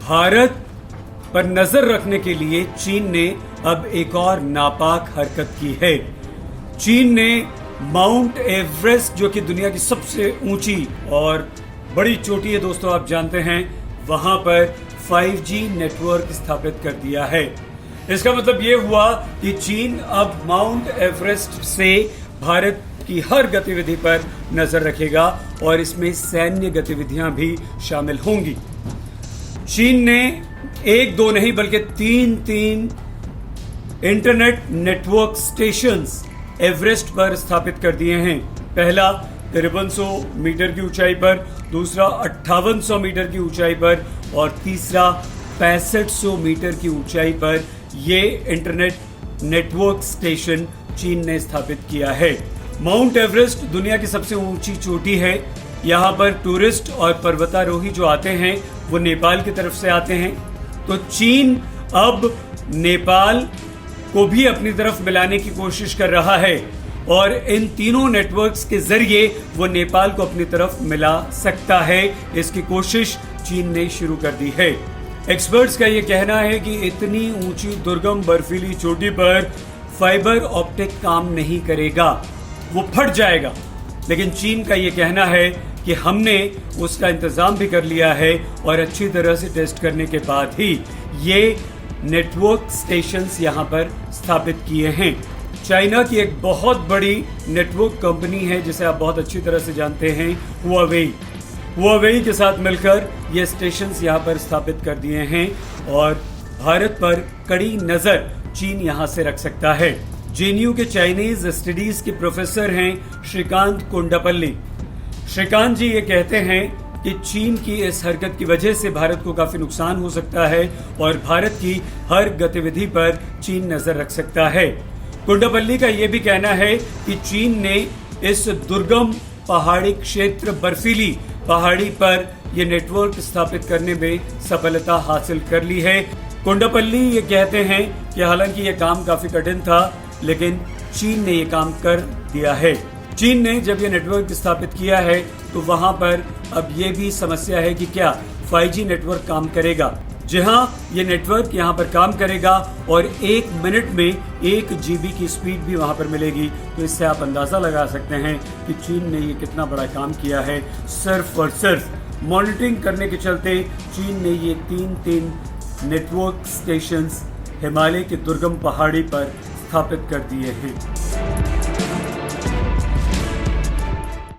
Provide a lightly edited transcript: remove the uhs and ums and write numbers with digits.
भारत पर नजर रखने के लिए चीन ने अब एक और नापाक हरकत की है। चीन ने माउंट एवरेस्ट, जो कि दुनिया की सबसे ऊंची और बड़ी चोटी है दोस्तों, आप जानते हैं, वहां पर 5G नेटवर्क स्थापित कर दिया है। इसका मतलब यह हुआ कि चीन अब माउंट एवरेस्ट से भारत की हर गतिविधि पर नजर रखेगा और इसमें सैन्य गतिविधियां भी शामिल होंगी। चीन ने एक दो नहीं बल्कि तीन इंटरनेट नेटवर्क स्टेशंस एवरेस्ट पर स्थापित कर दिए हैं। पहला 5300 मीटर की ऊंचाई पर, दूसरा 5800 मीटर की ऊंचाई पर और तीसरा 6500 मीटर की ऊंचाई पर ये इंटरनेट नेटवर्क स्टेशन चीन ने स्थापित किया है। माउंट एवरेस्ट दुनिया की सबसे ऊंची चोटी है। यहाँ पर टूरिस्ट और पर्वतारोही जो आते हैं वो नेपाल की तरफ से आते हैं। तो चीन अब नेपाल को भी अपनी तरफ मिलाने की कोशिश कर रहा है और इन तीनों नेटवर्क्स के जरिए वो नेपाल को अपनी तरफ मिला सकता है। इसकी कोशिश चीन ने शुरू कर दी है। एक्सपर्ट्स का ये कहना है कि इतनी ऊंची दुर्गम बर्फीली चोटी पर फाइबर ऑप्टिक काम नहीं करेगा, वो फट जाएगा। लेकिन चीन का ये कहना है कि हमने उसका इंतजाम भी कर लिया है और अच्छी तरह से टेस्ट करने के बाद ही ये नेटवर्क स्टेशंस यहां पर स्थापित किए हैं। चाइना की एक बहुत बड़ी नेटवर्क कंपनी है जिसे आप बहुत अच्छी तरह से जानते हैं, हुआवेई के साथ मिलकर ये स्टेशंस यहां पर स्थापित कर दिए हैं और भारत पर कड़ी नजर चीन यहां से रख सकता है। जेएनयू के चाइनीज स्टडीज के प्रोफेसर हैं श्रीकांत कोंडापल्ली। श्रीकांत जी ये कहते हैं कि चीन की इस हरकत की वजह से भारत को काफी नुकसान हो सकता है और भारत की हर गतिविधि पर चीन नजर रख सकता है। कोंडापल्ली का यह भी कहना है कि चीन ने इस दुर्गम पहाड़ी क्षेत्र, बर्फीली पहाड़ी पर यह नेटवर्क स्थापित करने में सफलता हासिल कर ली है। कोंडापल्ली ये कहते हैं कि हालांकि यह काम काफी कठिन था, लेकिन चीन ने यह काम कर दिया है। चीन ने जब यह नेटवर्क स्थापित किया है तो वहां पर अब यह भी समस्या है कि क्या 5G नेटवर्क काम करेगा। जी हाँ, ये नेटवर्क यहाँ पर काम करेगा और 1 मिनट में 1 GB की स्पीड भी वहां पर मिलेगी। तो इससे आप अंदाजा लगा सकते हैं कि चीन ने ये कितना बड़ा काम किया है। सिर्फ और सिर्फ मॉनिटरिंग करने के चलते चीन ने ये 3 नेटवर्क स्टेशंस हिमालय की दुर्गम पहाड़ी पर स्थापित कर दिए हैं।